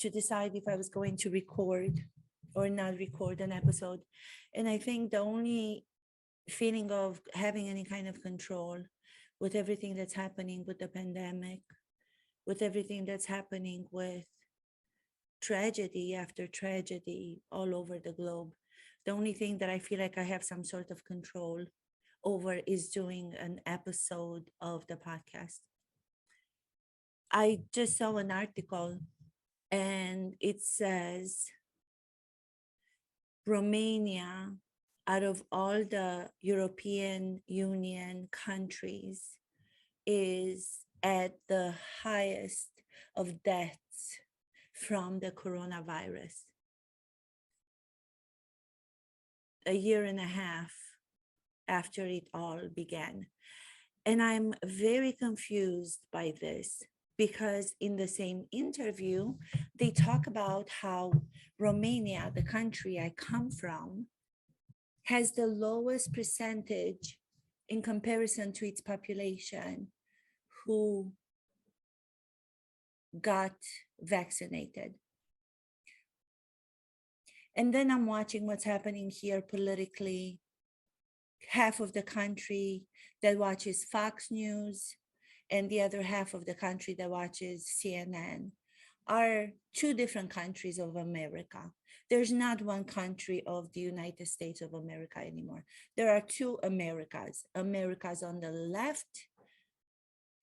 to decide if I was going to record or not record an episode. And I think the only feeling of having any kind of control with everything that's happening with the pandemic, with everything that's happening with tragedy after tragedy all over the globe, the only thing that I feel like I have some sort of control over is doing an episode of the podcast. I just saw an article and it says Romania, out of all the European Union countries, is at the highest of deaths from the coronavirus. A year and a half after it all began. And I'm very confused by this because in the same interview, they talk about how Romania, the country I come from, has the lowest percentage in comparison to its population who got vaccinated. And then I'm watching what's happening here politically. Half of the country that watches Fox News and the other half of the country that watches CNN are two different countries of America. There's not one country of the United States of America anymore. There are two Americas. America's on the left,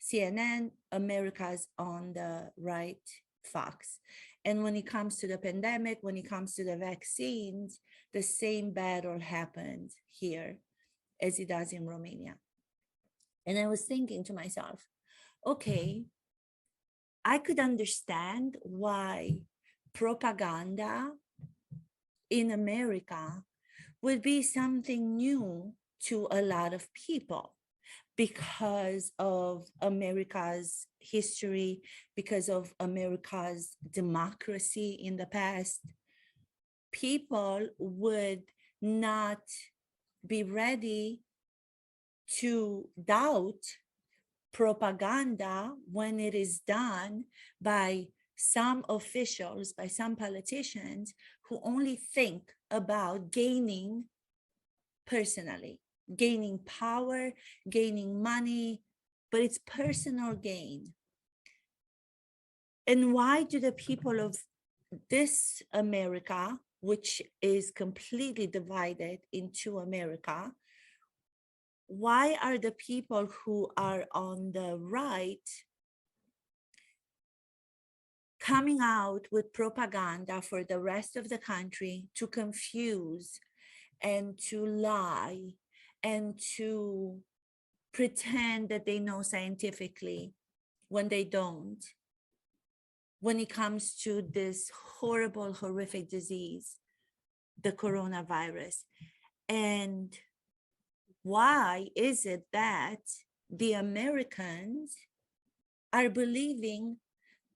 CNN, America's on the right, Fox. And when it comes to the pandemic, when it comes to the vaccines, the same battle happens here as it does in Romania. And I was thinking to myself, okay, I could understand why propaganda in America would be something new to a lot of people because of America's history, because of America's democracy in the past. People would not be ready to doubt propaganda when it is done by some officials, by some politicians who only think about gaining personally, gaining power, gaining money, but it's personal gain. And why do the people of this America, which is completely divided into America, why are the people who are on the right coming out with propaganda for the rest of the country to confuse and to lie and to pretend that they know scientifically when they don't, when it comes to this horrible, horrific disease, the coronavirus? And why is it that the Americans are believing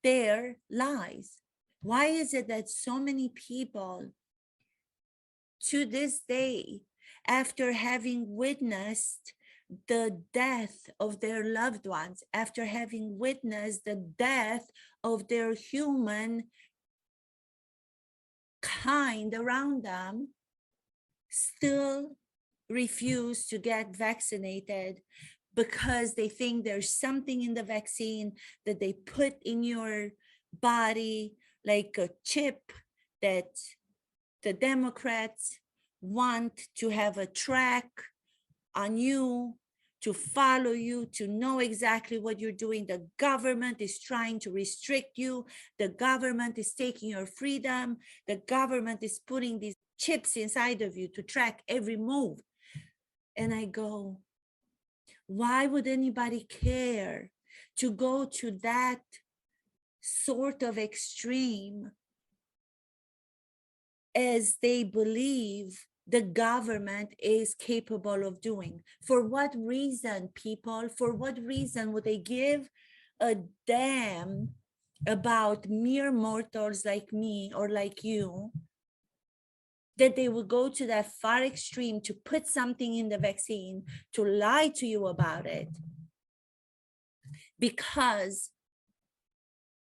their lies? Why is it that so many people to this day, after having witnessed the death of their loved ones, after having witnessed the death of their human kind around them, still refuse to get vaccinated because they think there's something in the vaccine that they put in your body, like a chip that the Democrats want to have a track on you, to follow you, to know exactly what you're doing. The government is trying to restrict you. The government is taking your freedom. The government is putting these chips inside of you to track every move. And I go, why would anybody care to go to that sort of extreme as they believe the government is capable of doing? For what reason, people? For what reason would they give a damn about mere mortals like me or like you, that they will go to that far extreme to put something in the vaccine, to lie to you about it, because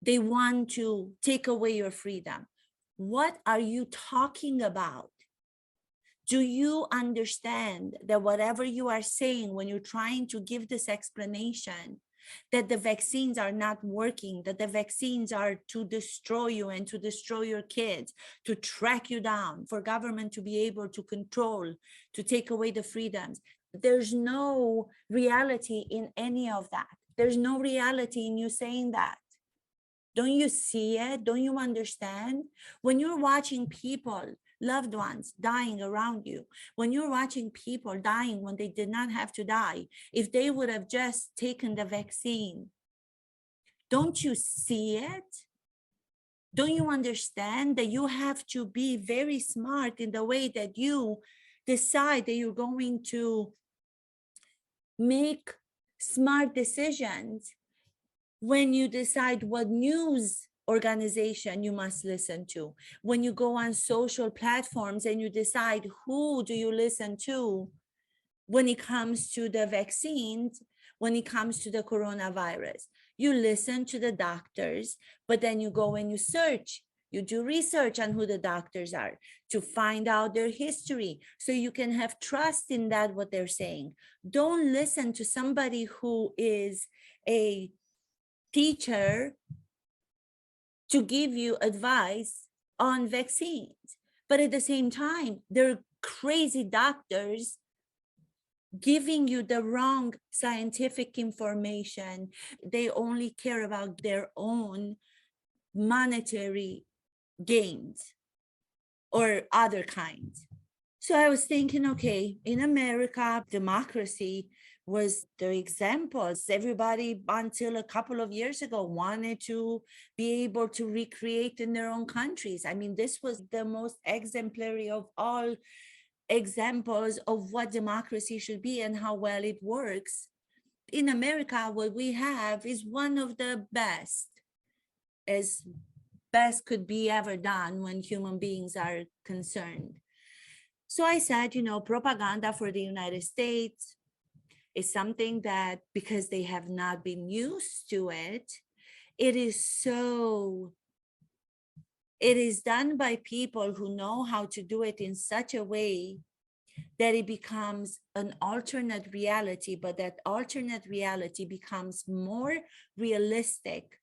They want to take away your freedom. What are you talking about? Do you understand that whatever you are saying when you're trying to give this explanation, that the vaccines are not working, that the vaccines are to destroy you and to destroy your kids, to track you down, for government to be able to control, to take away the freedoms? There's no reality in any of that. There's no reality in you saying that. Don't you see it? Don't you understand? When you're watching people, loved ones dying around you, when you're watching people dying when they did not have to die, if they would have just taken the vaccine, don't you see it? Don't you understand that you have to be very smart in the way that you decide that you're going to make smart decisions when you decide what news organization you must listen to, when you go on social platforms and you decide who do you listen to when it comes to the vaccines, when it comes to the coronavirus. You listen to the doctors, but then you go and you search. You do research on who the doctors are to find out their history so you can have trust in that, what they're saying. Don't listen to somebody who is a teacher to give you advice on vaccines. But at the same time, there are crazy doctors giving you the wrong scientific information. They only care about their own monetary gains or other kinds. So I was thinking, okay, in America, democracy was the examples. Everybody, until a couple of years ago, wanted to be able to recreate in their own countries. I mean, this was the most exemplary of all examples of what democracy should be and how well it works. In America, what we have is one of the best, as best could be ever done when human beings are concerned. So I said, propaganda for the United States is something that, because they have not been used to it, it is done by people who know how to do it in such a way that it becomes an alternate reality, but that alternate reality becomes more realistic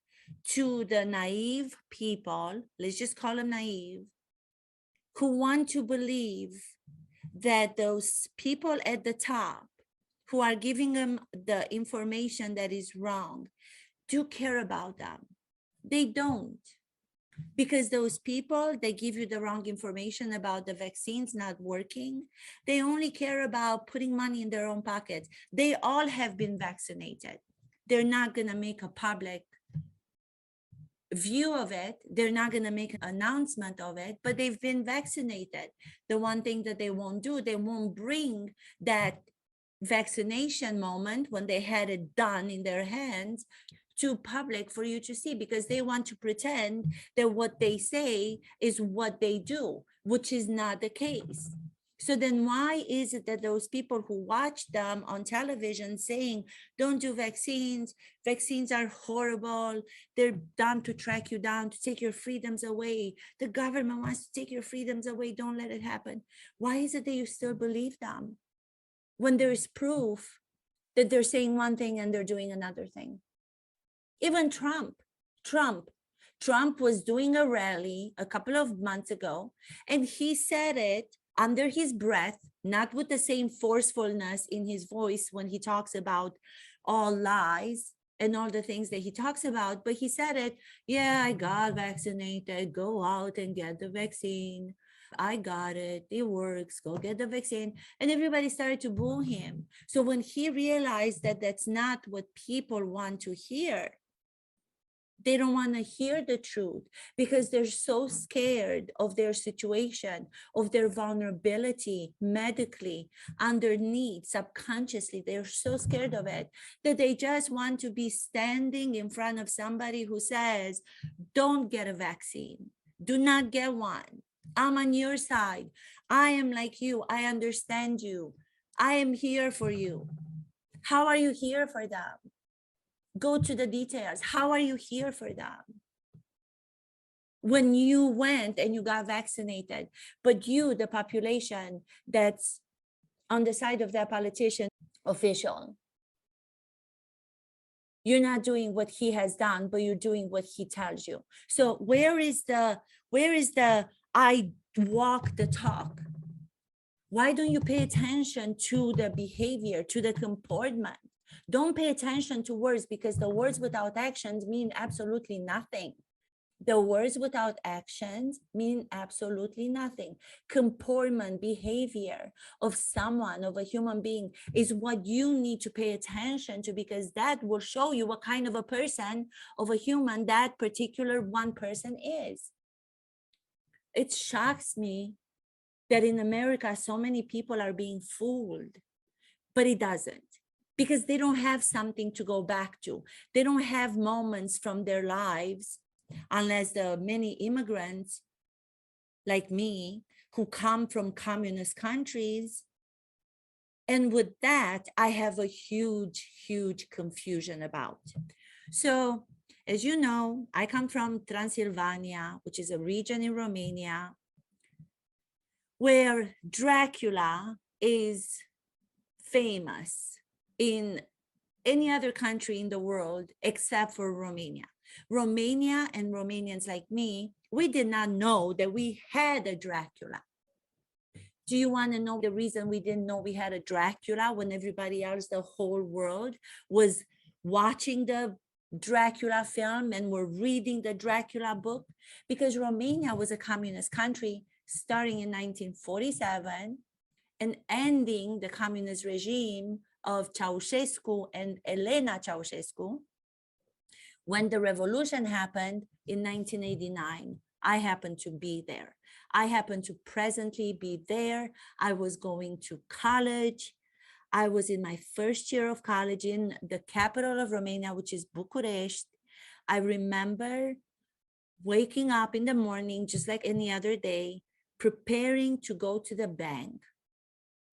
to the naive people, let's just call them naive, who want to believe that those people at the top who are giving them the information that is wrong do care about them. They don't. Because those people, they give you the wrong information about the vaccines not working. They only care about putting money in their own pockets. They all have been vaccinated. They're not going to make a public view of it. They're not going to make an announcement of it, but they've been vaccinated. The one thing that they won't do, they won't bring that vaccination moment when they had it done in their hands to public for you to see, because they want to pretend that what they say is what they do, which is not the case. So then why is it that those people who watch them on television saying, don't do vaccines, vaccines are horrible, they're done to track you down, to take your freedoms away, the government wants to take your freedoms away, don't let it happen. Why is it that you still believe them when there is proof that they're saying one thing and they're doing another thing? Even Trump was doing a rally a couple of months ago, and he said it under his breath, not with the same forcefulness in his voice when he talks about all lies and all the things that he talks about, but he said it, yeah, I got vaccinated, go out and get the vaccine. I got it, it works, go get the vaccine. And everybody started to boo him. So when he realized that that's not what people want to hear, they don't want to hear the truth because they're so scared of their situation, of their vulnerability medically, underneath, subconsciously. They're so scared of it that they just want to be standing in front of somebody who says, don't get a vaccine. Do not get one. I'm on your side. I am like you. I understand you. I am here for you. How are you here for them? Go to the details. How are you here for them? when you went and you got vaccinated, but you, the population that's on the side of that politician official, you're not doing what he has done, but you're doing what he tells you. So where is the I walk the talk? Why don't you pay attention to the behavior, to the comportment? Don't pay attention to words, because the words without actions mean absolutely nothing. The words without actions mean absolutely nothing. Comportment, behavior of someone, of a human being, is what you need to pay attention to, because that will show you what kind of a person, of a human, that particular one person is. It shocks me that in America, so many people are being fooled, but it doesn't, because they don't have something to go back to. They don't have moments from their lives, unless the many immigrants like me who come from communist countries. And with that, I have a huge confusion about. So, as you know, I come from Transylvania, which is a region in Romania where Dracula is famous in any other country in the world except for Romania. Romania and Romanians like me, we did not know that we had a Dracula. Do you want to know the reason we didn't know we had a Dracula when everybody else, the whole world, was watching the Dracula film and were reading the Dracula book? Because Romania was a communist country starting in 1947 and ending the communist regime of Ceausescu and Elena Ceausescu. When the revolution happened in 1989, I happened to be there. I happened to presently be there. I was going to college. I was in my first year of college in the capital of Romania, which is Bucharest. I remember waking up in the morning, just like any other day, preparing to go to the bank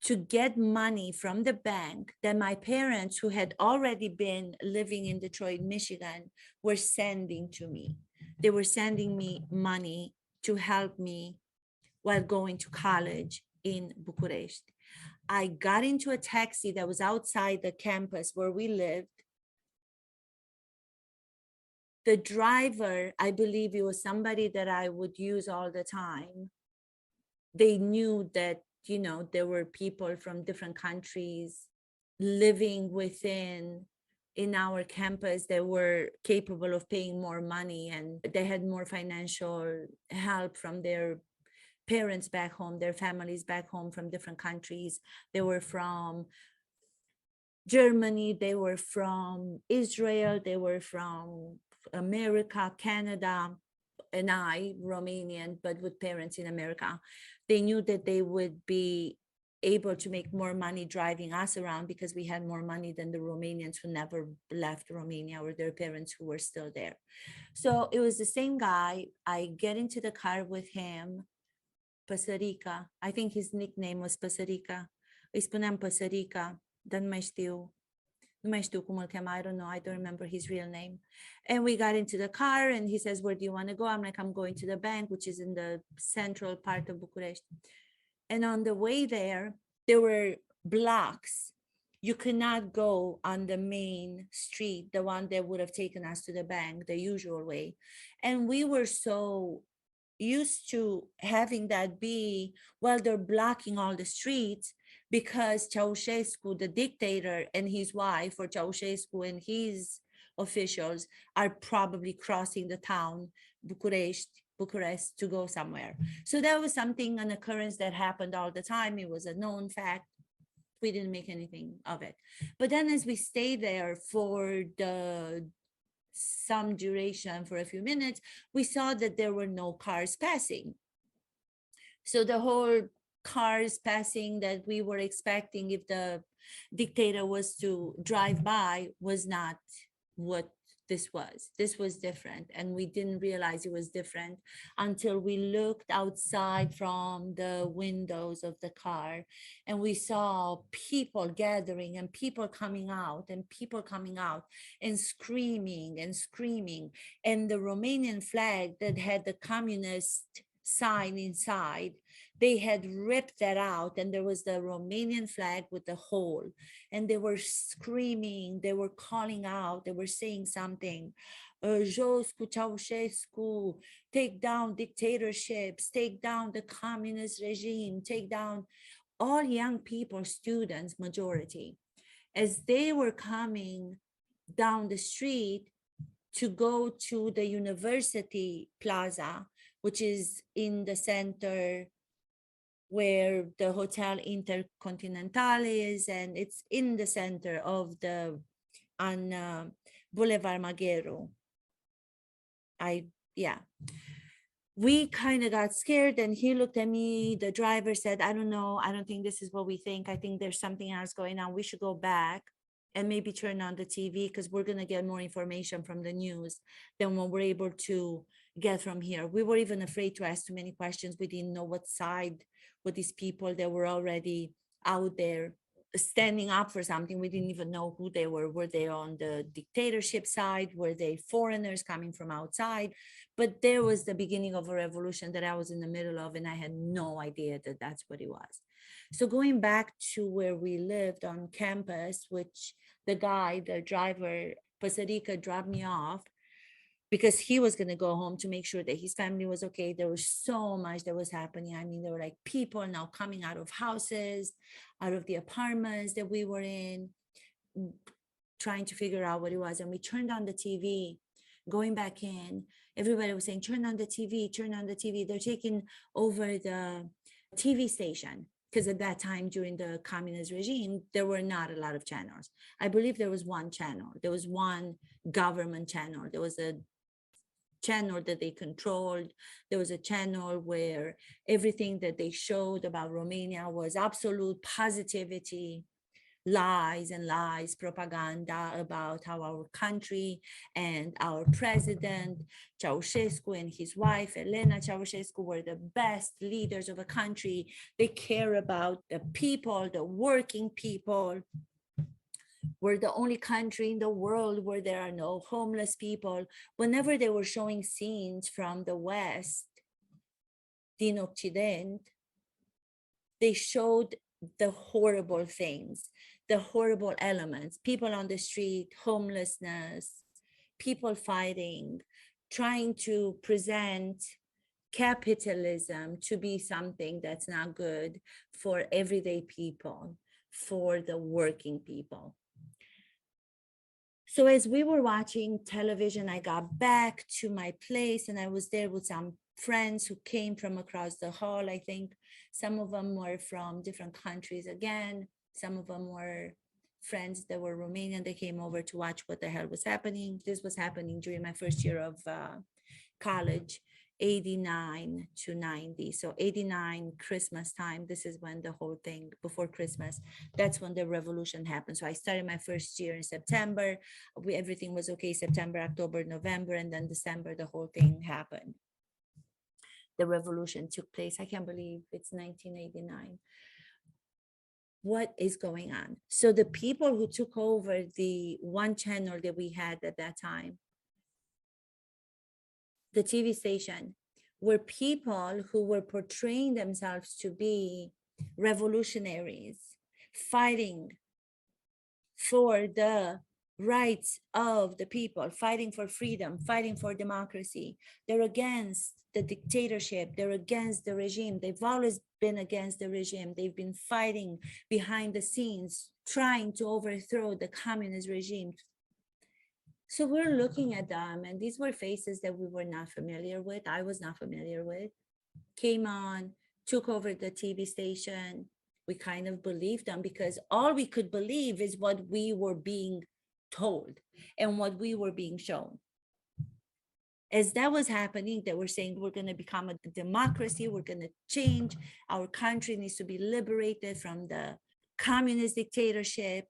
to get money from the bank that my parents, who had already been living in Detroit, Michigan, were sending to me. They were sending me money to help me while going to college in Bucharest. I got into a taxi that was outside the campus where we lived. The driver, I believe it was somebody that I would use all the time. They knew that, you know, there were people from different countries living within in our campus that were capable of paying more money, and they had more financial help from their parents back home, their families back home from different countries. They were from Germany, they were from Israel, they were from America, Canada, and I, Romanian, but with parents in America. They knew that they would be able to make more money driving us around because we had more money than the Romanians who never left Romania, or their parents who were still there. So it was the same guy. I get into the car with him, Păsărica. I think his nickname was Păsărica. Îi spuneam Păsărica, dar nu mai știu cum îl chema, I don't know, I don't remember his real name. And we got into the car and he says, where do you want to go? I'm like, I'm going to the bank, which is in the central part of Bucharest. And on the way there were blocks. You could not go on the main street, the one that would have taken us to the bank, the usual way. And we were so used to having that be, well, they're blocking all the streets because Ceausescu, the dictator, and his wife, or Ceausescu and his officials, are probably crossing the town, Bucharest, to go somewhere. So that was something, an occurrence that happened all the time. It was a known fact. We didn't make anything of it. But then as we stayed there for some duration, for a few minutes, we saw that there were no cars passing. So the whole cars passing that we were expecting if the dictator was to drive by was not what this was different, and we didn't realize it was different until we looked outside from the windows of the car, and we saw people gathering and people coming out and people coming out and screaming and screaming, and the Romanian flag that had the communist sign inside, they had ripped that out, and there was the Romanian flag with the hole, and they were screaming, they were calling out, they were saying something, jos cu Ceausescu, take down dictatorships, take down the communist regime, take down, all young people, students, majority. As they were coming down the street to go to the university plaza, which is in the center where the Hotel Intercontinental is, and it's in the center of the, on Boulevard Magheru. Yeah. We kind of got scared, and he looked at me. The driver said, I don't know. I don't think this is what we think. I think there's something else going on. We should go back and maybe turn on the TV, because we're going to get more information from the news than what we're able to get from here. We were even afraid to ask too many questions. We didn't know what side with these people that were already out there standing up for something. We didn't even know who they were. Were they on the dictatorship side? Were they foreigners coming from outside? But there was the beginning of a revolution that I was in the middle of, and I had no idea that that's what it was. So going back to where we lived on campus, which the guy, the driver, Pasarica, dropped me off because he was going to go home to make sure that his family was okay. There was so much that was happening. I mean, there were like people now coming out of houses, out of the apartments that we were in, trying to figure out what it was. And we turned on the TV, going back in. Everybody was saying, turn on the TV, turn on the TV. They're taking over the TV station. Because at that time, during the communist regime, there were not a lot of channels. I believe there was one channel. There was one government channel. There was a channel that they controlled. There was a channel where everything that they showed about Romania was absolute positivity, lies and lies, propaganda about how our country and our president Ceausescu and his wife Elena Ceausescu were the best leaders of a country. They care about the people, the working people. We're the only country in the world where there are no homeless people. Whenever they were showing scenes from the West, din Occident, they showed the horrible things, the horrible elements, people on the street, homelessness, people fighting, trying to present capitalism to be something that's not good for everyday people, for the working people. So as we were watching television, I got back to my place, and I was there with some friends who came from across the hall. I think some of them were from different countries again. Some of them were friends that were Romanian. They came over to watch what the hell was happening. This was happening during my first year of college, 89 to 90. So 89 Christmas time, this is when the whole thing, before Christmas, that's when the revolution happened. So I started my first year in September. Everything was okay, September, October, November, and then December, the whole thing happened. The revolution took place. I can't believe it's 1989. What is going on? So the people who took over the one channel that we had at that time, the TV station, were people who were portraying themselves to be revolutionaries, fighting for the rights of the people, fighting for freedom, fighting for democracy. They're against the dictatorship. They're against the regime. They've always been against the regime. They've been fighting behind the scenes, trying to overthrow the communist regime. So we're looking at them, and these were faces that we were not familiar with. I was not familiar with. Came on, took over the TV station. We kind of believed them because all we could believe is what we were being told and what we were being shown. As that was happening, they were saying we're going to become a democracy, we're going to change, our country needs to be liberated from the communist dictatorship,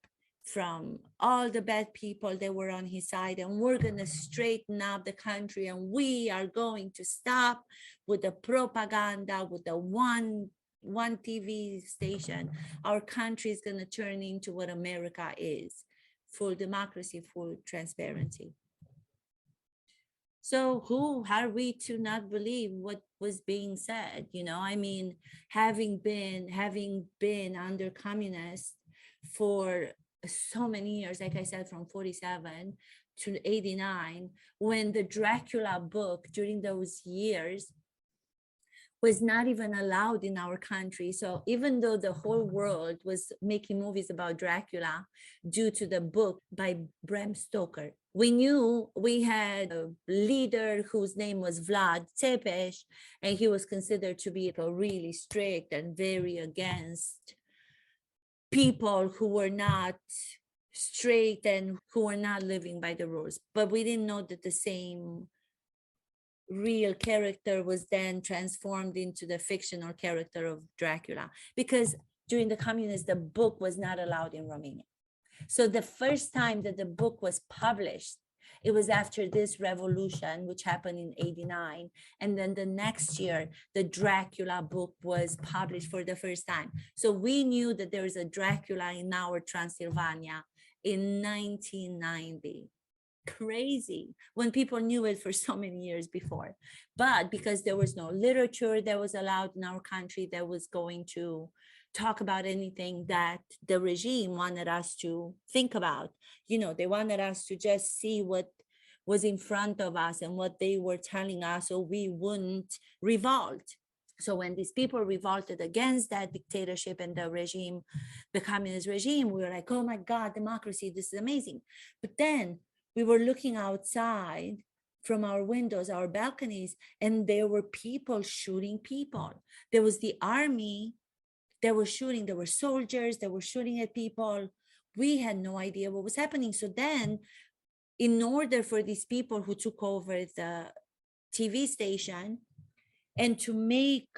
from all the bad people that were on his side, and we're going to straighten up the country, and we are going to stop with the propaganda, with the one TV station. Our country is going to turn into what America is: full democracy, full transparency. So who are we to not believe what was being said? I mean, having been under communist for so many years, like I said, from 47 to 89, when the Dracula book during those years was not even allowed in our country. So even though the whole world was making movies about Dracula due to the book by Bram Stoker, we knew we had a leader whose name was Vlad Tepes, and he was considered to be really strict and very against people who were not straight and who were not living by the rules. But we didn't know that the same real character was then transformed into the fictional character of Dracula, because during the communists, the book was not allowed in Romania. So the first time that the book was published, it was after this revolution, which happened in 89. And then the next year, the Dracula book was published for the first time. So we knew that there is a Dracula in our Transylvania in 1990. Crazy, when people knew it for so many years before. But because there was no literature that was allowed in our country that was going to talk about anything that the regime wanted us to think about, they wanted us to just see what was in front of us and what they were telling us, so we wouldn't revolt. So when these people revolted against that dictatorship and the regime, the communist regime, we were like, oh my God, democracy, this is amazing. But then we were looking outside from our windows, our balconies, and there were people shooting people. There was the army that was shooting. There were soldiers that were shooting at people. We had no idea what was happening. So then, in order for these people who took over the TV station and to make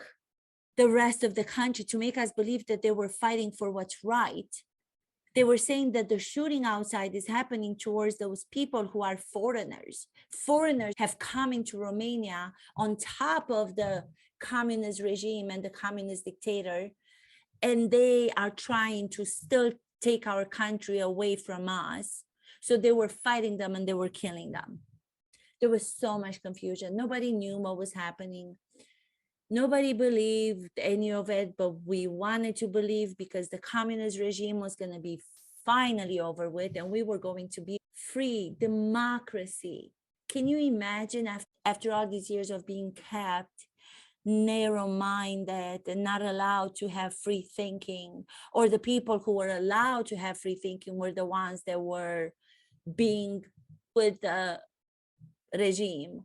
the rest of the country, to make us believe that they were fighting for what's right, they were saying that the shooting outside is happening towards those people who are foreigners. Foreigners have come into Romania on top of the communist regime and the communist dictator, and they are trying to still take our country away from us. So they were fighting them and they were killing them. There was so much confusion. Nobody knew what was happening. Nobody believed any of it, but we wanted to believe because the communist regime was going to be finally over with and we were going to be free. Democracy. Can you imagine after all these years of being kept narrow-minded and not allowed to have free thinking, or the people who were allowed to have free thinking were the ones that were being with the regime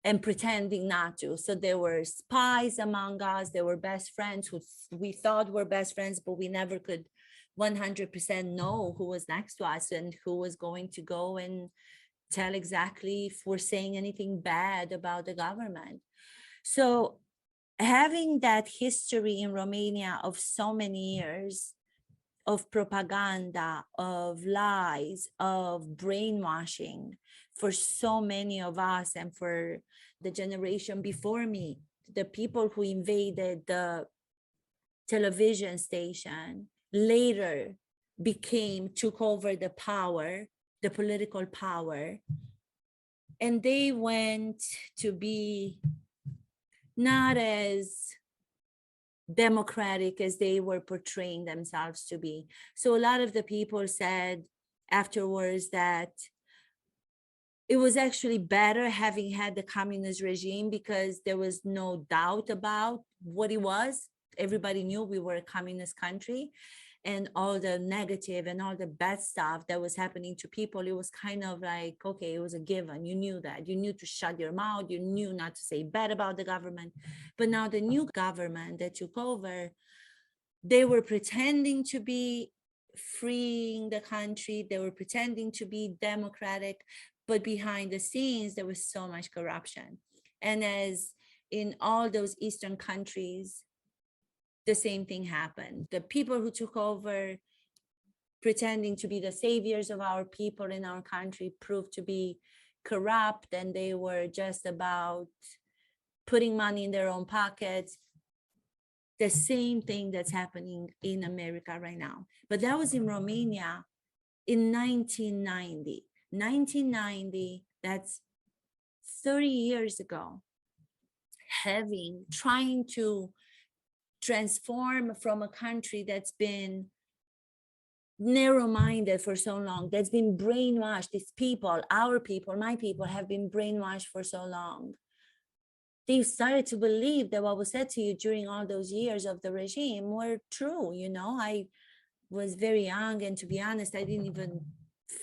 and pretending not to. So there were spies among us. There were best friends who we thought were best friends, but we never could 100% know who was next to us and who was going to go and tell exactly if we're saying anything bad about the government. So having that history in Romania of so many years of propaganda, of lies, of brainwashing for so many of us and for the generation before me, the people who invaded the television station later took over the power, the political power, and they went to be not as democratic as they were portraying themselves to be. So a lot of the people said afterwards that it was actually better having had the communist regime because there was no doubt about what it was. Everybody knew we were a communist country, and all the negative and all the bad stuff that was happening to people, it was kind of like, okay, it was a given. You knew that. You knew to shut your mouth. You knew not to say bad about the government. But now the new government that took over, they were pretending to be freeing the country. They were pretending to be democratic, but behind the scenes, there was so much corruption. And as in all those Eastern countries, the same thing happened. The people who took over pretending to be the saviors of our people in our country proved to be corrupt, and they were just about putting money in their own pockets. The same thing that's happening in America right now. But that was in Romania in 1990. 1990, that's 30 years ago, trying to transform from a country that's been narrow-minded for so long, that's been brainwashed. These people, our people, my people, have been brainwashed for so long. They started to believe that what was said to you during all those years of the regime were true. You know, I was very young, and to be honest, I didn't even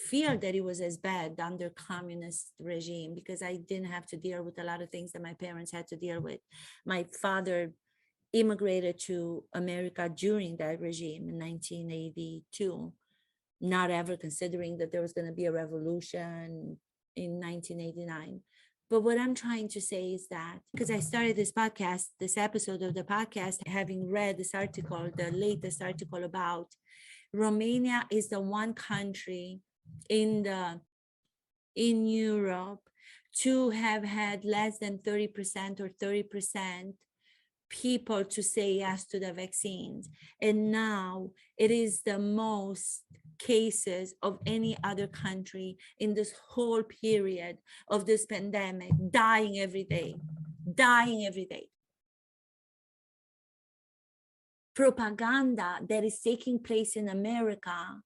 feel that it was as bad under communist regime, because I didn't have to deal with a lot of things that my parents had to deal with. My father immigrated to America during that regime in 1982, not ever considering that there was going to be a revolution in 1989. But what I'm trying to say is that, because I started this podcast, this episode of the podcast, having read this article, the latest article about Romania is the one country in Europe to have had less than 30% or 30% people to say yes to the vaccines. And now it is the most cases of any other country in this whole period of this pandemic, dying every day. Propaganda that is taking place in America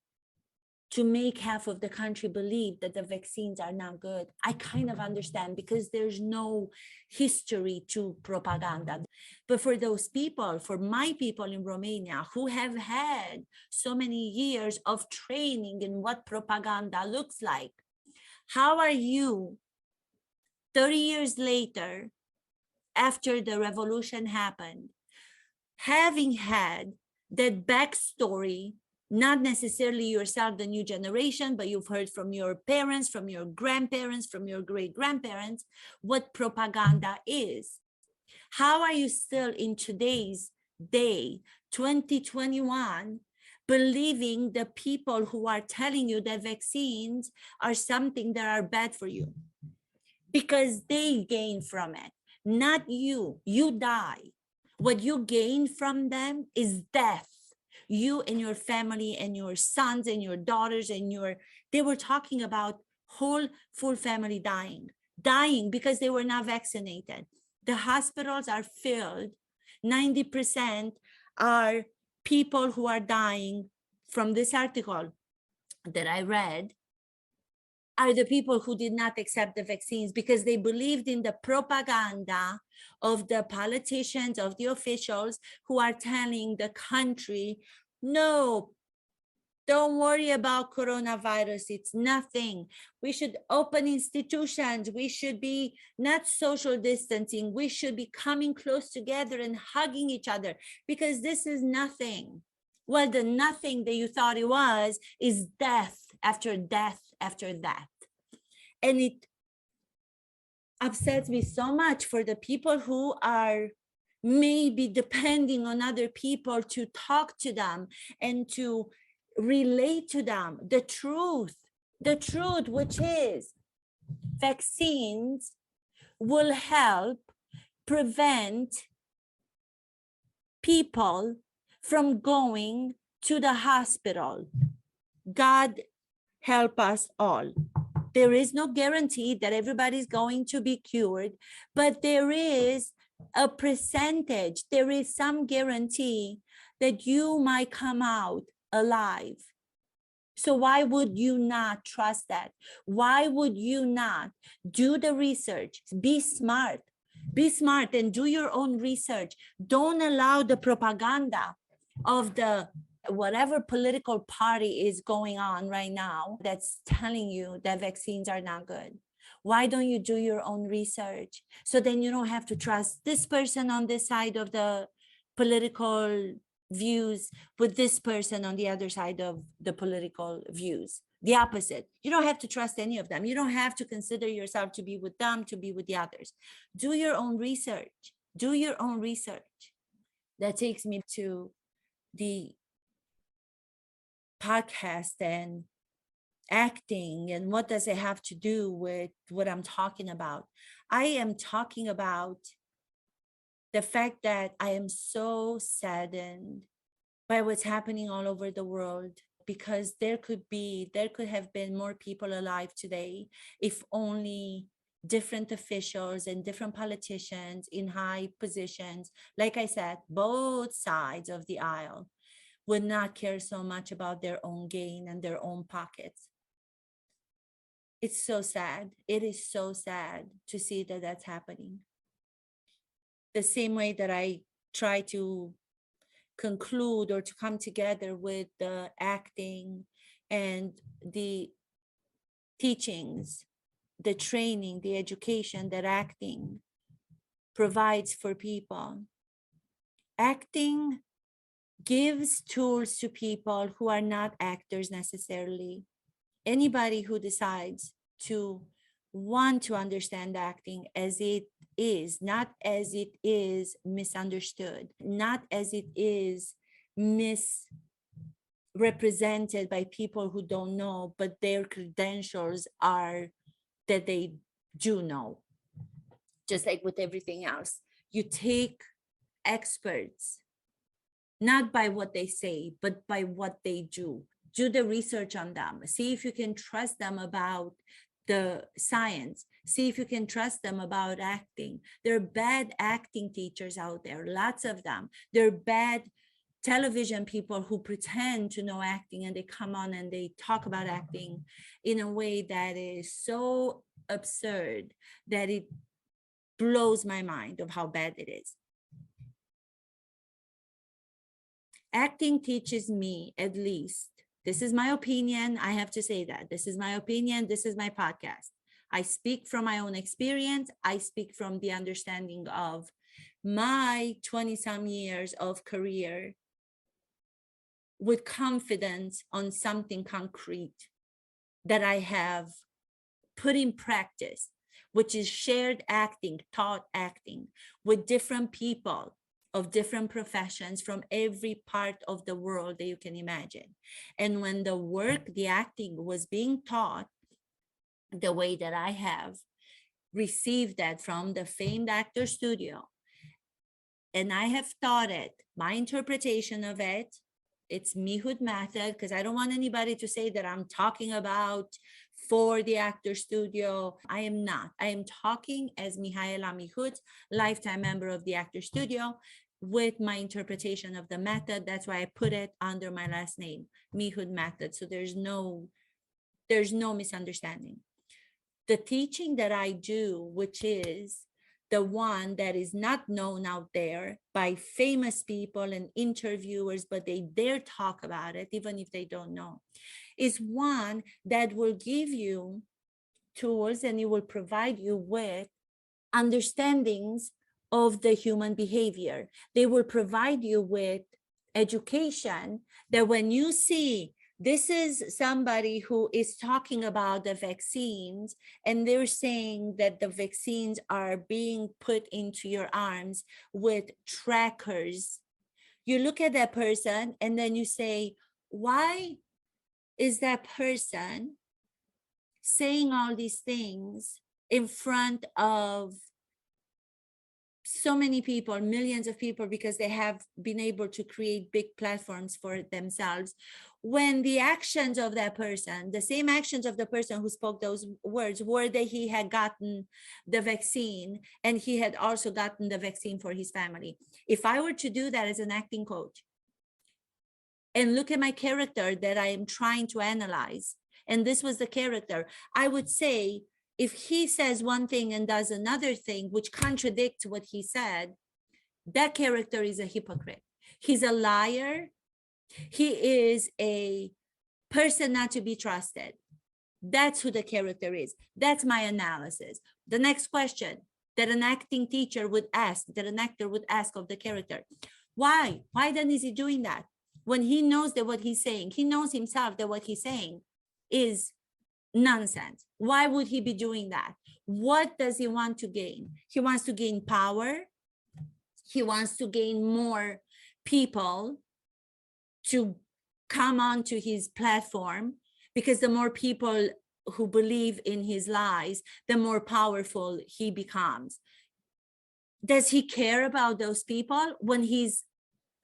to make half of the country believe that the vaccines are not good. I kind of understand, because there's no history to propaganda. But for those people, for my people in Romania, who have had so many years of training in what propaganda looks like, how are you 30 years later, after the revolution happened, having had that backstory, not necessarily yourself, the new generation, but you've heard from your parents, from your grandparents, from your great-grandparents, what propaganda is. How are you still in today's day, 2021, believing the people who are telling you that vaccines are something that are bad for you? Because they gain from it, not you. You die. What you gain from them is death. You and your family and your sons and your daughters and they were talking about full family dying because they were not vaccinated. The hospitals are filled. 90% are people who are dying from this article that I read are the people who did not accept the vaccines because they believed in the propaganda of the politicians, of the officials who are telling the country, no, don't worry about coronavirus. It's nothing. We should open institutions. We should be not social distancing. We should be coming close together and hugging each other because this is nothing. Well, the nothing that you thought it was is death after death after death. And it upsets me so much for the people who are maybe depending on other people to talk to them and to relate to them the truth, which is vaccines will help prevent people from going to the hospital. God help us all. There is no guarantee that everybody's going to be cured, but there is a percentage, there is some guarantee that you might come out alive. So why would you not trust that? Why would you not do the research? Be smart and do your own research. Don't allow the propaganda of the whatever political party is going on right now that's telling you that vaccines are not good. Why don't you do your own research? So then you don't have to trust this person on this side of the political views with this person on the other side of the political views. The opposite. You don't have to trust any of them. You don't have to consider yourself to be with them, to be with the others. Do your own research. Do your own research. That takes me to the podcast and acting, and what does it have to do with what I'm talking about? I am talking about the fact that I am so saddened by what's happening all over the world, because there could have been more people alive today if only different officials and different politicians in high positions, like I said, both sides of the aisle, would not care so much about their own gain and their own pockets. It's so sad. It is so sad to see that that's happening. The same way that I try to conclude or to come together with the acting and the teachings, the training, the education that acting provides for people. Acting gives tools to people who are not actors necessarily. Anybody who decides to want to understand acting as it is, not as it is misunderstood, not as it is misrepresented by people who don't know, but their credentials are that they do know. Just like with everything else, you take experts not by what they say, but by what they do. Do the research on them. See if you can trust them about the science. See if you can trust them about acting. There are bad acting teachers out there, lots of them. There are bad television people who pretend to know acting, and they come on and they talk about acting in a way that is so absurd that it blows my mind of how bad it is. Acting teaches me, at least, this is my opinion, I have to say that, this is my opinion, this is my podcast. I speak from my own experience. I speak from the understanding of my 20-some years of career with confidence on something concrete that I have put in practice, which is shared acting, taught acting with different people of different professions from every part of the world that you can imagine. And when the work, the acting was being taught the way that I have received that from the famed actor studio, and I have taught it, my interpretation of it, it's Mihud method, because I don't want anybody to say that I'm talking about for the actor studio. I am not. I am talking as Mihaela Mihud, lifetime member of the actor studio, with my interpretation of the method. That's why I put it under my last name, Mihud method. So there's no misunderstanding. The teaching that I do, which is the one that is not known out there by famous people and interviewers, but they dare talk about it, even if they don't know, is one that will give you tools and it will provide you with understandings of the human behavior. They will provide you with education that when you see this is somebody who is talking about the vaccines, and they're saying that the vaccines are being put into your arms with trackers. You look at that person and then you say, why is that person saying all these things in front of so many people, millions of people, because they have been able to create big platforms for themselves, when the actions of that person, the same actions of the person who spoke those words, were that he had gotten the vaccine and he had also gotten the vaccine for his family. If I were to do that as an acting coach and look at my character that I am trying to analyze, and this was the character, I would say, if he says one thing and does another thing which contradicts what he said, that character is a hypocrite. He's a liar. He is a person not to be trusted. That's who the character is. That's my analysis. The next question that an acting teacher would ask, that an actor would ask of the character, why? Why then is he doing that? When he knows that what he's saying, he knows himself that what he's saying is nonsense. Why would he be doing that? What does he want to gain? He wants to gain power. He wants to gain more people to come onto his platform, because the more people who believe in his lies, the more powerful he becomes. Does he care about those people when his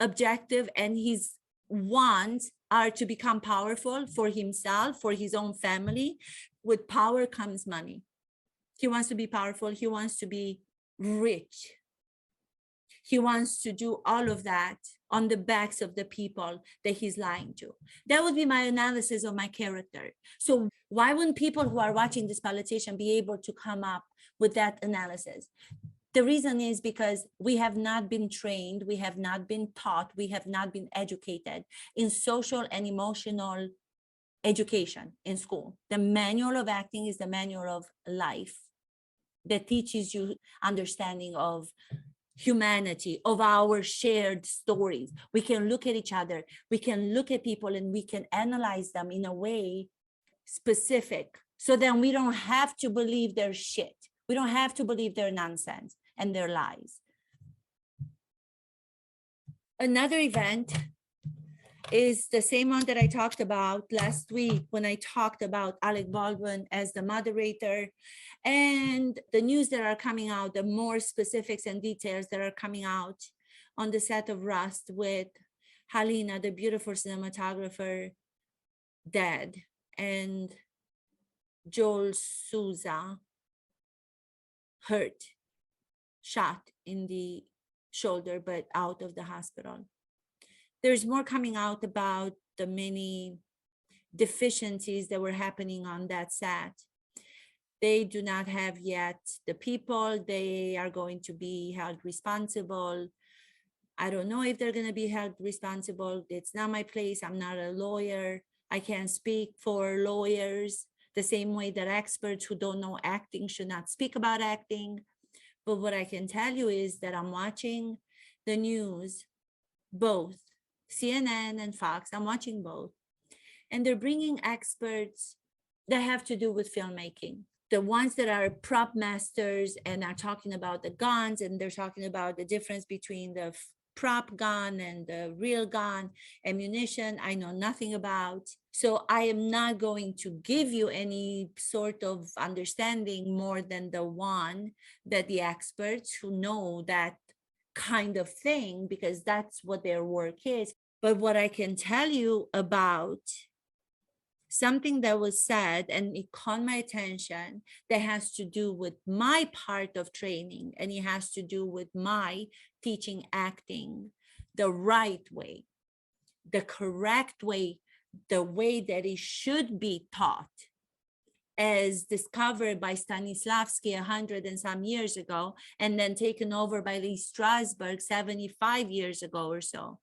objective and his wants are to become powerful for himself, for his own family? With power comes money. He wants to be powerful. He wants to be rich. He wants to do all of that on the backs of the people that he's lying to. That would be my analysis of my character. So why wouldn't people who are watching this politician be able to come up with that analysis? The reason is because we have not been trained, we have not been taught, we have not been educated in social and emotional education in school. The manual of acting is the manual of life that teaches you understanding of humanity, of our shared stories. We can look at each other, we can look at people, and we can analyze them in a way specific, so then we don't have to believe their shit. We don't have to believe their nonsense and their lies. Another event is the same one that I talked about last week when I talked about Alec Baldwin as the moderator, and the news that are coming out, the more specifics and details that are coming out on the set of Rust with Halina, the beautiful cinematographer, dead, and Joel Souza hurt, shot in the shoulder, but out of the hospital. There's more coming out about the many deficiencies that were happening on that set. They do not have yet the people. They are going to be held responsible. I don't know if they're going to be held responsible. It's not my place. I'm not a lawyer. I can't speak for lawyers the same way that experts who don't know acting should not speak about acting. But what I can tell you is that I'm watching the news, both CNN and Fox. I'm watching both. And they're bringing experts that have to do with filmmaking. The ones that are prop masters and are talking about the guns, and they're talking about the difference between the prop gun and the real gun, ammunition, I know nothing about. So I am not going to give you any sort of understanding more than the one that the experts who know that kind of thing, because that's what their work is. But what I can tell you about something that was said, and it caught my attention, that has to do with my part of training, and it has to do with my teaching acting the right way, the correct way, the way that it should be taught, as discovered by Stanislavski 100 and some years ago, and then taken over by Lee Strasberg 75 years ago or so,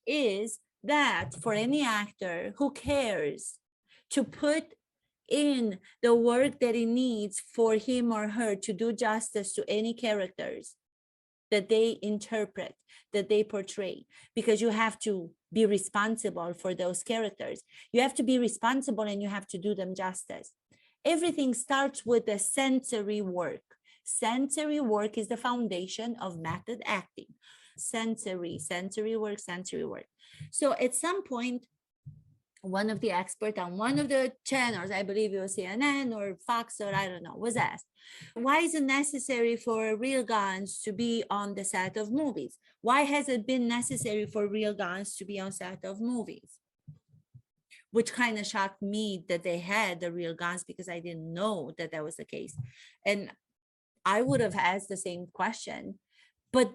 is that for any actor who cares to put in the work that he needs for him or her to do justice to any characters that they interpret, that they portray, because you have to be responsible for those characters. You have to be responsible and you have to do them justice. Everything starts with the sensory work. Sensory work is the foundation of method acting. Sensory work. So at some point, one of the experts on one of the channels, I believe it was CNN or Fox or I don't know, was asked, why is it necessary for real guns to be on the set of movies? Why has it been necessary for real guns to be on set of movies? Which kind of shocked me that they had the real guns, because I didn't know that that was the case. And I would have asked the same question, but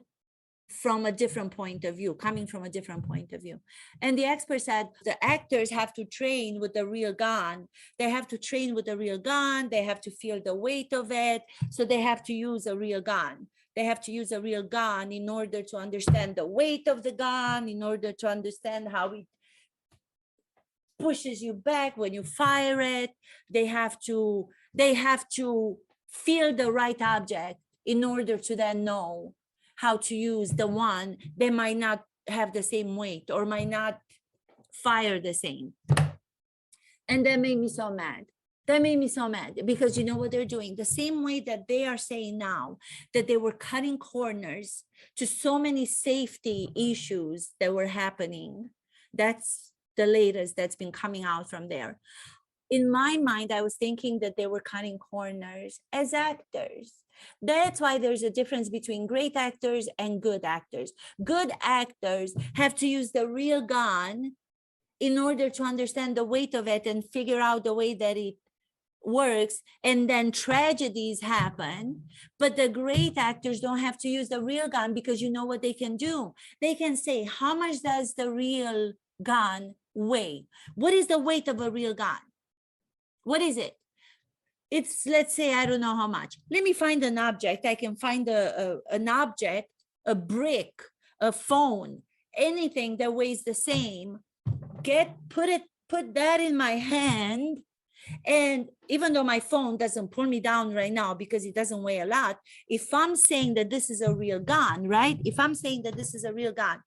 from a different point of view, coming from a different point of view. And the expert said the actors have to train with the real gun. They have to train with the real gun. They have to feel the weight of it. So they have to use a real gun. They have to use a real gun in order to understand the weight of the gun, in order to understand how it pushes you back when you fire it. They have to feel the right object in order to then know how to use the one that might not have the same weight or might not fire the same. And that made me so mad. That made me so mad, because you know what they're doing? The same way that they are saying now that they were cutting corners to so many safety issues that were happening. That's the latest that's been coming out from there. In my mind, I was thinking that they were cutting corners as actors. That's why there's a difference between great actors and good actors. Good actors have to use the real gun in order to understand the weight of it and figure out the way that it works, and then tragedies happen. But the great actors don't have to use the real gun, because you know what they can do? They can say, how much does the real gun weigh? What is the weight of a real gun? What is it? It's, let's say, I don't know how much. Let me find an object. I can find an object, a brick, a phone, anything that weighs the same. Put that in my hand. And even though my phone doesn't pull me down right now because it doesn't weigh a lot, if I'm saying that this is a real gun, right? If I'm saying that this is a real gun,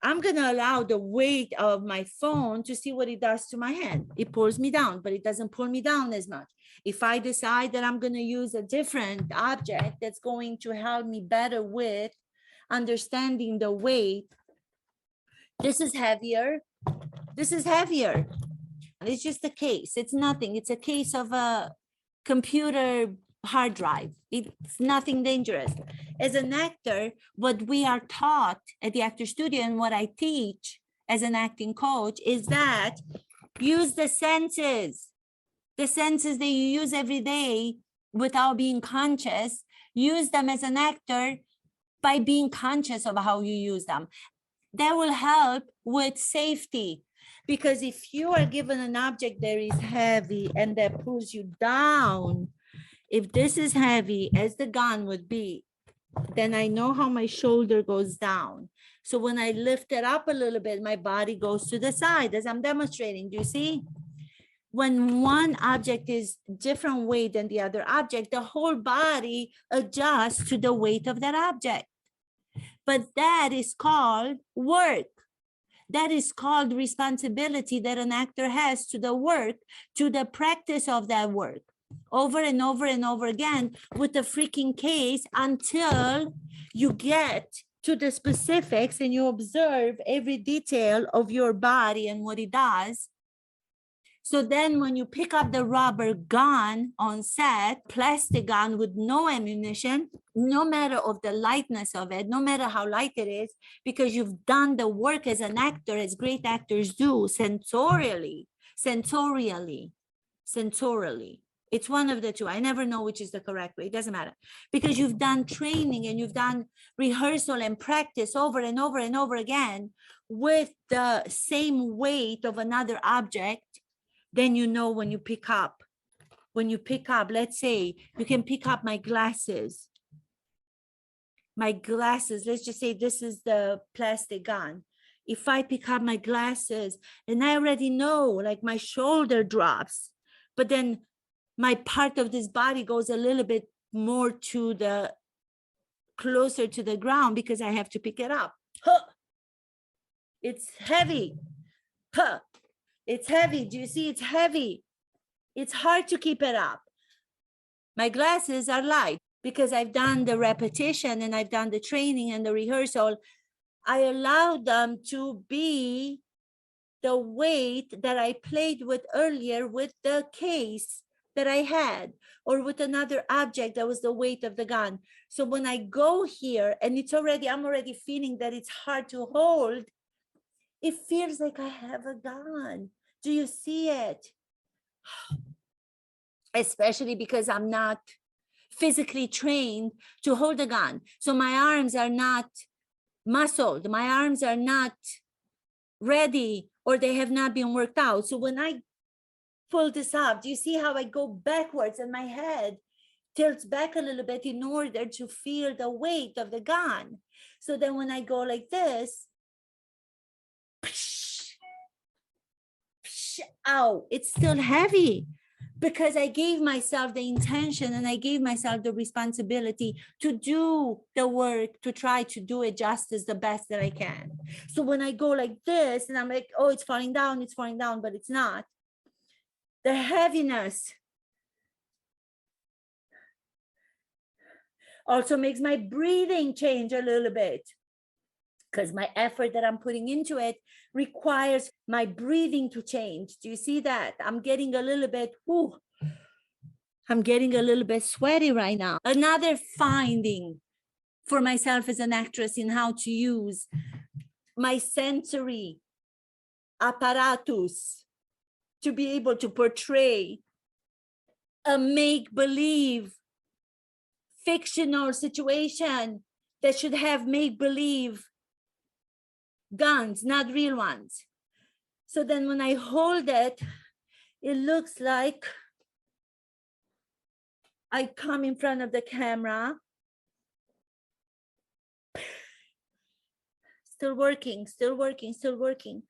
I'm going to allow the weight of my phone to see what it does to my hand. It pulls me down, but it doesn't pull me down as much. If I decide that I'm going to use a different object that's going to help me better with understanding the weight, this is heavier. This is heavier. It's just a case. It's nothing. It's a case of a computer hard drive. It's nothing dangerous. As an actor, what we are taught at the actor studio and what I teach as an acting coach is that use the senses that you use every day without being conscious. Use them as an actor by being conscious of how you use them. That will help with safety. Because if you are given an object that is heavy and that pulls you down, if this is heavy, as the gun would be, then I know how my shoulder goes down. So when I lift it up a little bit, my body goes to the side, as I'm demonstrating. Do you see? When one object is different weight than the other object, the whole body adjusts to the weight of that object. But that is called work. That is called responsibility that an actor has to the work, to the practice of that work, over and over and over again with the freaking case, until you get to the specifics and you observe every detail of your body and what it does. So then when you pick up the rubber gun on set, plastic gun with no ammunition, no matter of the lightness of it, no matter how light it is, because you've done the work as an actor, as great actors do, sensorially. It's one of the two. I never know which is the correct way. It doesn't matter. Because you've done training and you've done rehearsal and practice over and over and over again with the same weight of another object. Then you know when you pick up, let's say you can pick up my glasses, let's just say this is the plastic gun. If I pick up my glasses and I already know, like my shoulder drops, but then my part of this body goes a little bit more to the, closer to the ground because I have to pick it up. Huh. It's heavy. Huh. It's heavy. Do you see? It's heavy. It's hard to keep it up. My glasses are light because I've done the repetition and I've done the training and the rehearsal. I allowed them to be the weight that I played with earlier with the case that I had, or with another object that was the weight of the gun. So when I go here and I'm already feeling that it's hard to hold, it feels like I have a gun. Do you see it? Especially because I'm not physically trained to hold a gun. So my arms are not muscled. My arms are not ready, or they have not been worked out. So when I pull this up, do you see how I go backwards and my head tilts back a little bit in order to feel the weight of the gun? So then when I go like this, ow, it's still heavy because I gave myself the intention and I gave myself the responsibility to do the work, to try to do it justice the best that I can. So when I go like this and I'm like, oh, it's falling down, but it's not. The heaviness also makes my breathing change a little bit. because my effort that I'm putting into it requires my breathing to change. Do you see that? I'm getting a little bit, whew, I'm getting a little bit sweaty right now. Another finding for myself as an actress in how to use my sensory apparatus to be able to portray a make-believe fictional situation that should have make-believe guns, not real ones. So then when I hold it, it looks like I come in front of the camera. Still working, still working, still working.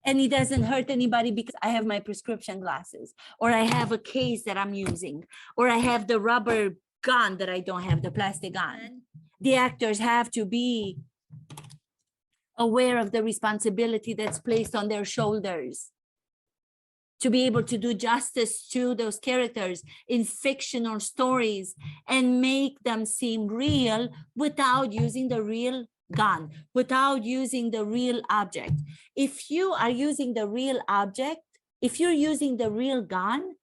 And it doesn't hurt anybody because I have my prescription glasses, or I have a case that I'm using, or I have the rubber gun that I don't have, the plastic gun. The actors have to be aware of the responsibility that's placed on their shoulders to be able to do justice to those characters in fictional stories and make them seem real without using the real gun, without using the real object. If you are using the real object, if you're using the real gun,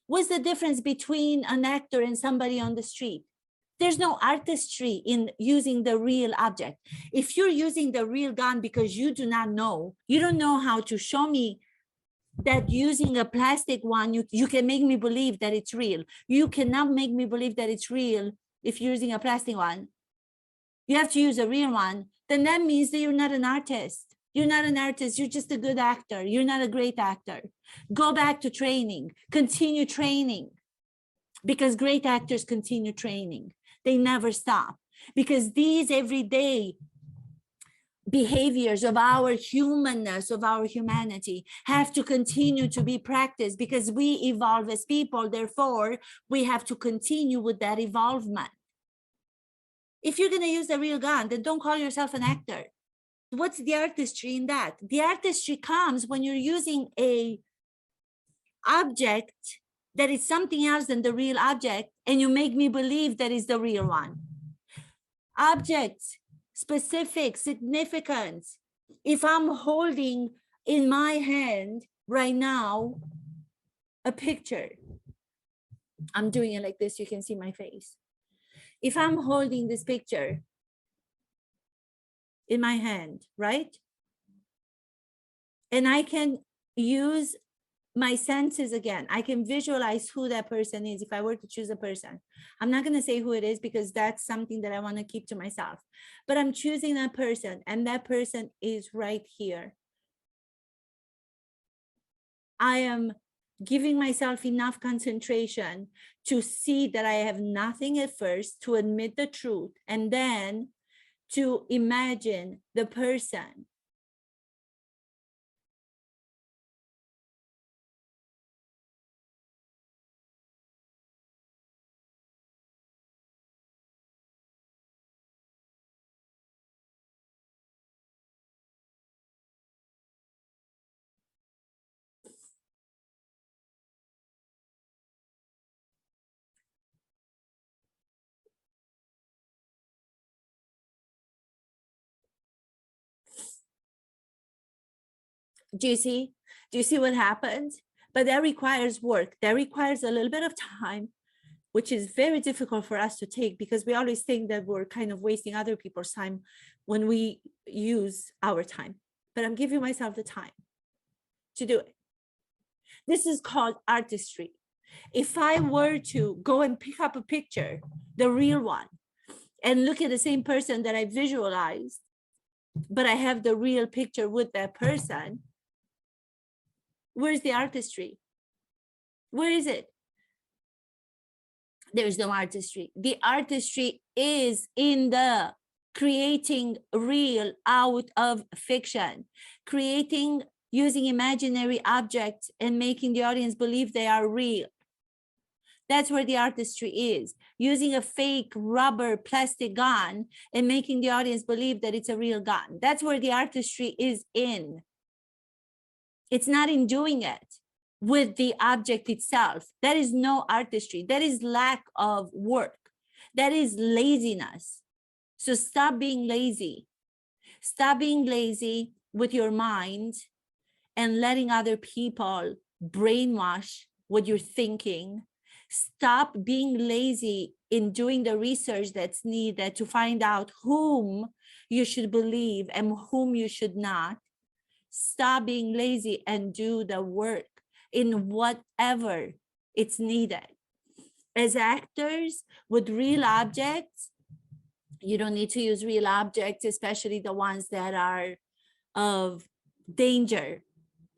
what's the difference between an actor and somebody on the street? There's no artistry in using the real object. If you're using the real gun because you do not know, you don't know how to show me that using a plastic one, you can make me believe that it's real. You cannot make me believe that it's real if you're using a plastic one. You have to use a real one. Then that means that you're not an artist. You're not an artist. You're just a good actor. You're not a great actor. Go back to training. Continue training. Because great actors continue training. They never stop. Because these everyday behaviors of our humanness, of our humanity, have to continue to be practiced because we evolve as people. Therefore, we have to continue with that evolvement. If you're going to use a real gun, then don't call yourself an actor. What's the artistry in that? The artistry comes when you're using a object that is something else than the real object, and you make me believe that is the real one. Objects, specific, significance. If I'm holding in my hand right now a picture, I'm doing it like this, you can see my face. If I'm holding this picture in my hand, right? And I can use my senses again. I can visualize who that person is if I were to choose a person. I'm not going to say who it is because that's something that I want to keep to myself. But I'm choosing that person, and that person is right here. I am giving myself enough concentration to see that I have nothing at first, to admit the truth, and then to imagine the person. Do you see? Do you see what happens? But that requires work. That requires a little bit of time, which is very difficult for us to take because we always think that we're kind of wasting other people's time when we use our time. But I'm giving myself the time to do it. This is called artistry. If I were to go and pick up a picture, the real one, and look at the same person that I visualized, but I have the real picture with that person, where's the artistry? Where is it? There's no artistry. The artistry is in the creating real out of fiction, creating using imaginary objects and making the audience believe they are real. That's where the artistry is. Using a fake rubber plastic gun and making the audience believe that it's a real gun. That's where the artistry is in. It's not in doing it with the object itself. That is no artistry. That is lack of work. That is laziness. So stop being lazy. Stop being lazy with your mind and letting other people brainwash what you're thinking. Stop being lazy in doing the research that's needed to find out whom you should believe and whom you should not. Stop being lazy and do the work in whatever it's needed. As actors with real objects, you don't need to use real objects, especially the ones that are of danger.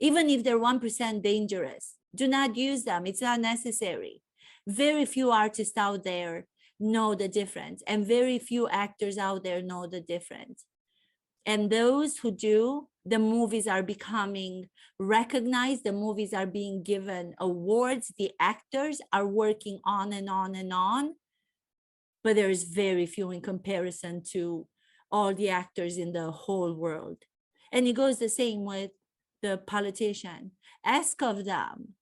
Even if they're 1% dangerous, do not use them. It's not necessary. Very few artists out there know the difference, and very few actors out there know the difference. And those who do, the movies are becoming recognized, the movies are being given awards, the actors are working on and on and on, but there is very few in comparison to all the actors in the whole world. And it goes the same with the politician. Ask of them,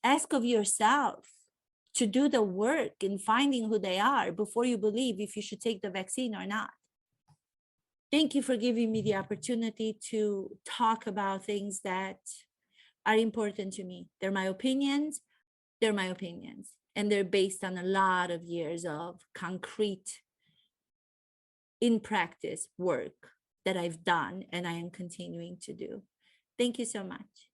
ask of yourself to do the work in finding who they are before you believe if you should take the vaccine or not. Thank you for giving me the opportunity to talk about things that are important to me. They're my opinions, and they're based on a lot of years of concrete, in practice work that I've done and I am continuing to do. Thank you so much.